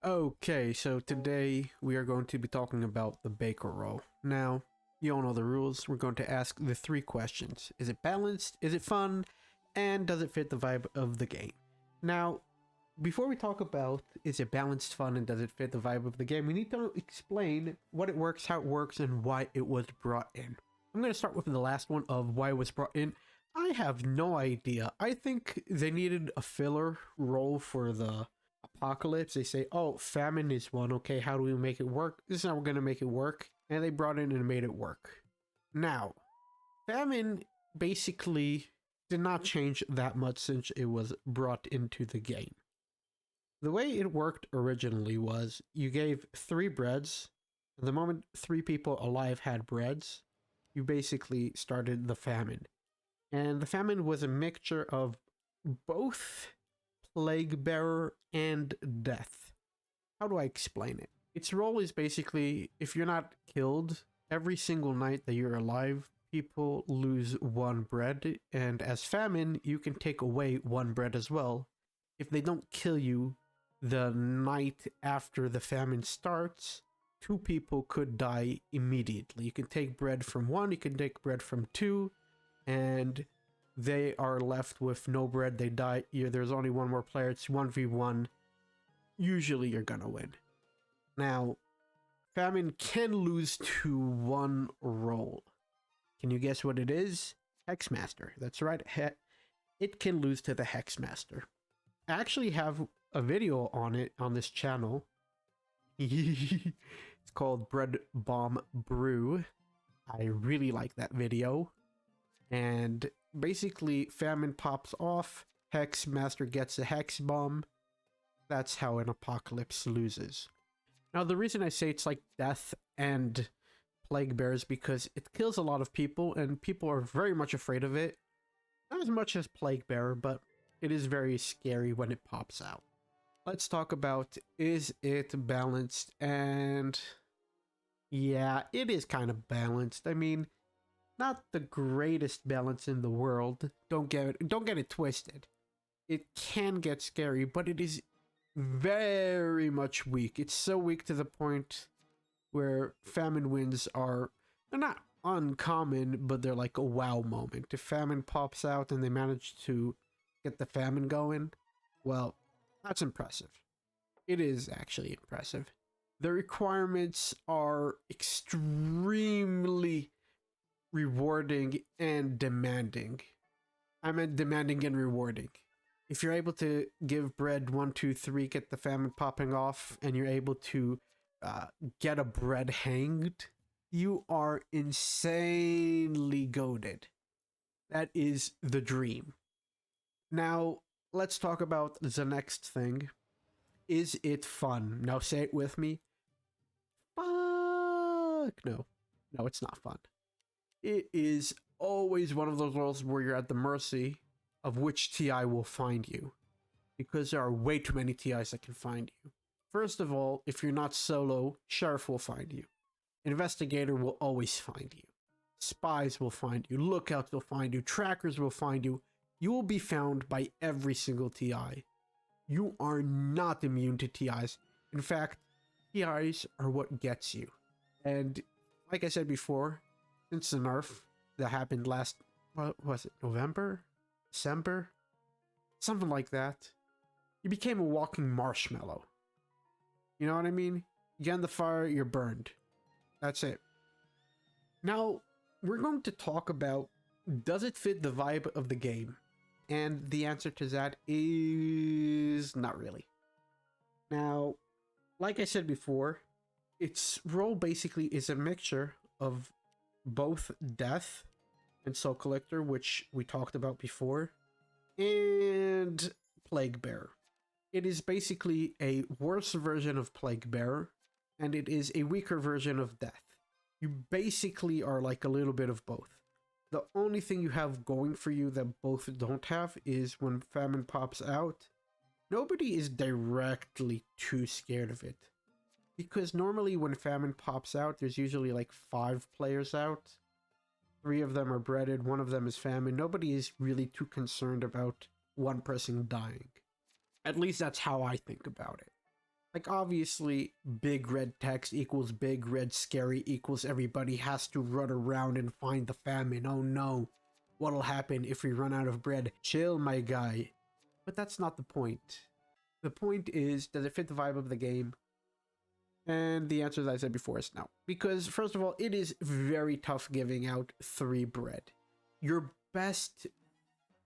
Okay, so today we are going to be talking about the baker roll. Now, you all know the rules. We're going to ask the three questions. Is it balanced? Is it fun? And does it fit the vibe of the game? Now, before we talk about is it balanced, fun, and does it fit the vibe of the game, we need to explain what it works, how it works, and why it was brought in. I'm going to start with the last one of why it was brought in. I have no idea. I think they needed a filler role for the apocalypse. They say, oh, famine is one. Okay, how do we make it work? This is how we're going to make it work. And they brought in and made it work. Now, famine basically did not change that much since it was brought into the game. The way it worked originally was you gave 3 breads. And the moment 3 people alive had breads, you basically started the famine. And the famine was a mixture of both plague bearer and death. How do I explain it? Its role is basically, if you're not killed, every single night that you're alive, people lose 1 bread, and as famine, you can take away 1 bread as well. If they don't kill you the night after the famine starts, 2 people could die immediately. You can take bread from 1, you can take bread from 2, and they are left with no bread. They die. There's only 1 more player. It's 1v1. Usually you're gonna win. Now, famine can lose to 1 role. Can you guess what it is? Hexmaster. That's right. It can lose to the Hexmaster. I actually have a video on it on this channel. It's called Bread Bomb Brew. I really like that video. And basically, famine pops off, Hexmaster gets a hex bomb. That's how an apocalypse loses. Now, the reason I say it's like death and plague bear is because it kills a lot of people, and people are very much afraid of it. Not as much as plague bearer, but it is very scary when it pops out. Let's talk about, is it balanced? And yeah, it is kind of balanced. I mean, not the greatest balance in the world. Don't get it twisted. It can get scary, but it is very much weak. It's so weak to the point where famine wins they're not uncommon, but they're like a wow moment. If famine pops out and they manage to get the famine going, well, that's impressive. It is actually impressive. The requirements are extremely rewarding and demanding. I meant demanding and rewarding. If you're able to give bread 1, 2, 3, get the famine popping off, and you're able to get a bread hanged, you are insanely goated. That is the dream. Now, let's talk about the next thing. Is it fun? Now say it with me. Fuck no. No, it's not fun. It is always one of those roles where you're at the mercy of which TI will find you, because there are way too many TIs that can find you. First of all, if you're not solo, Sheriff will find you. Investigator will always find you. Spies will find you. Lookouts will find you. Trackers will find you. You will be found by every single TI. You are not immune to TIs. In fact, TIs are what gets you. And like I said before, since the nerf that happened last, what was it, November? December? Something like that. You became a walking marshmallow. You know what I mean? You get in the fire, you're burned. That's it. Now, we're going to talk about, does it fit the vibe of the game? And the answer to that is not really. Now, like I said before, its role basically is a mixture of both death and soul collector, which we talked about before, and plague bearer. It is basically a worse version of plague bearer, and it is a weaker version of death. You basically are like a little bit of both. The only thing you have going for you that both don't have is when famine pops out, nobody is directly too scared of it. Because normally when famine pops out, there's usually like 5 players out. 3 of them are breaded, 1 of them is famine. Nobody is really too concerned about 1 person dying. At least that's how I think about it. Like, obviously, big red text equals big red scary equals everybody has to run around and find the famine. Oh no, what'll happen if we run out of bread? Chill, my guy. But that's not the point. The point is, does it fit the vibe of the game? And the answer, as I said before, is no. Because, first of all, it is very tough giving out 3 bread. Your best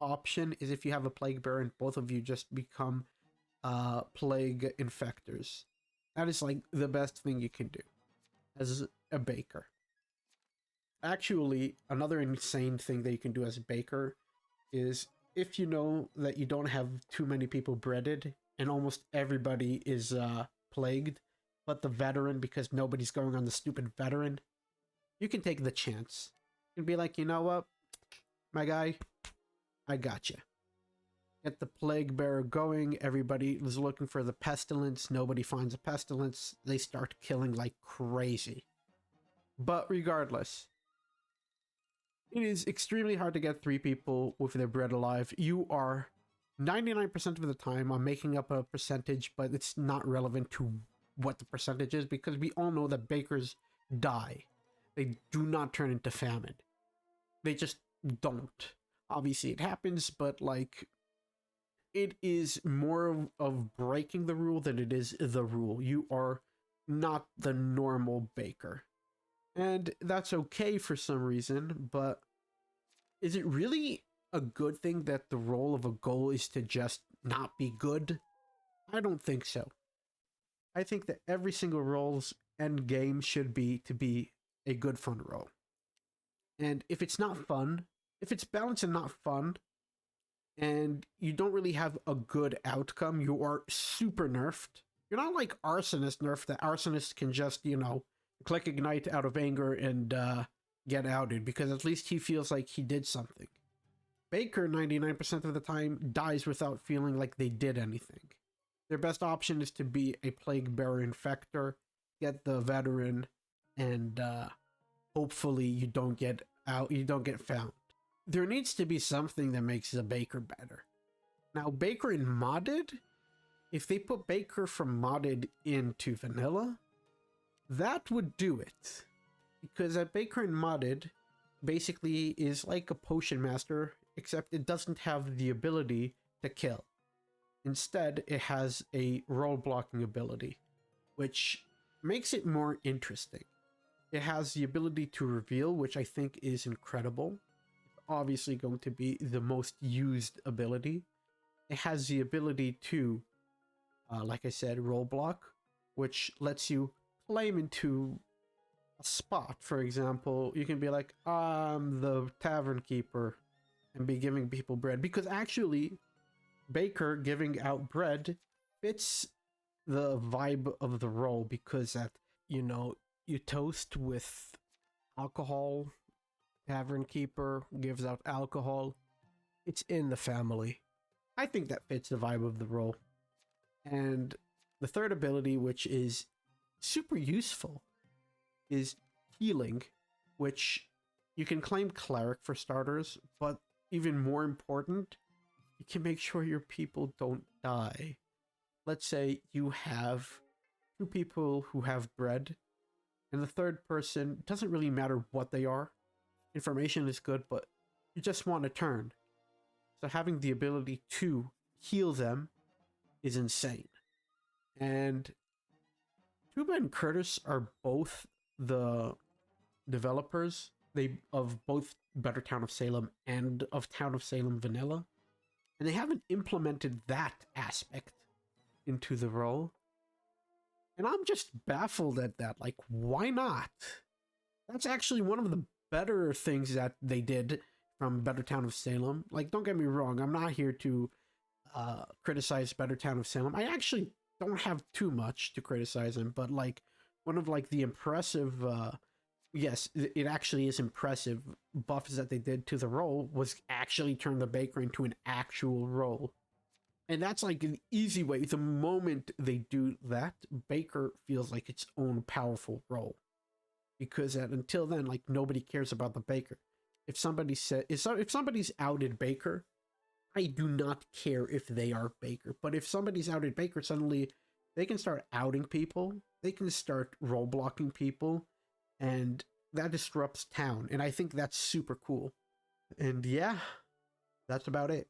option is if you have a plague bearer and both of you just become plague infectors. That is like the best thing you can do as a baker. Actually, another insane thing that you can do as a baker is if you know that you don't have too many people breaded and almost everybody is plagued, but the veteran, because nobody's going on the stupid veteran, you can take the chance and be like, you know what, my guy, I got you. Get the plague bearer going. Everybody was looking for the pestilence. Nobody finds a pestilence. They start killing like crazy. But regardless, it is extremely hard to get 3 people with their bread alive. You are 99% of the time on making up a percentage, but it's not relevant to what the percentage is because we all know that bakers die. They do not turn into famine. They just don't. Obviously it happens, but like, it is more of breaking the rule than it is the rule. You are not the normal baker. And that's okay for some reason, but is it really a good thing that the role of a goal is to just not be good? I don't think so. I think that every single role's end game should be to be a good fun role. And if it's not fun, if it's balanced and not fun, and you don't really have a good outcome, you are super nerfed. You're not like Arsonist nerfed, that Arsonist can just, you know, click Ignite out of anger and get outed, because at least he feels like he did something. Baker, 99% of the time, dies without feeling like they did anything. Their best option is to be a Plague Bearer Infector, get the veteran, and hopefully you don't get out, you don't get found. There needs to be something that makes the Baker better. Now, Baker in Modded, if they put Baker from Modded into Vanilla, that would do it. Because a Baker in Modded basically is like a Potion Master, except it doesn't have the ability to kill. Instead, it has a role blocking ability, which makes it more interesting. It has the ability to reveal, which I think is incredible. Obviously going to be the most used ability. It has the ability to, like I said, role block, which lets you claim into a spot. For example, you can be like, I'm the tavern keeper, and be giving people bread, because actually Baker giving out bread fits the vibe of the role, because that, you know, you toast with alcohol, tavern keeper gives out alcohol, it's in the family. I think that fits the vibe of the role. And the third ability, which is super useful, is healing, which you can claim cleric for starters, but even more important, you can make sure your people don't die. Let's say you have 2 people who have bread, and the third person, doesn't really matter what they are, information is good, but you just want to turn. So having the ability to heal them is insane. And Tuba and Curtis are both the developers of both Better Town of Salem and of Town of Salem Vanilla. And they haven't implemented that aspect into the role. And I'm just baffled at that. Like, why not? That's actually one of the better things that they did from Better Town of Salem. Like, don't get me wrong, I'm not here to criticize Better Town of Salem. I actually don't have too much to criticize him, but like, one of like the impressive, yes, it actually is impressive buffs that they did to the role was actually turn the Baker into an actual role. And that's like an easy way. The moment they do that, Baker feels like its own powerful role. Because until then, like, nobody cares about the Baker. If somebody said, if somebody's outed Baker, I do not care if they are Baker. But if somebody's outed Baker, suddenly they can start outing people, they can start role blocking people, and that disrupts town. And I think that's super cool. And yeah, that's about it.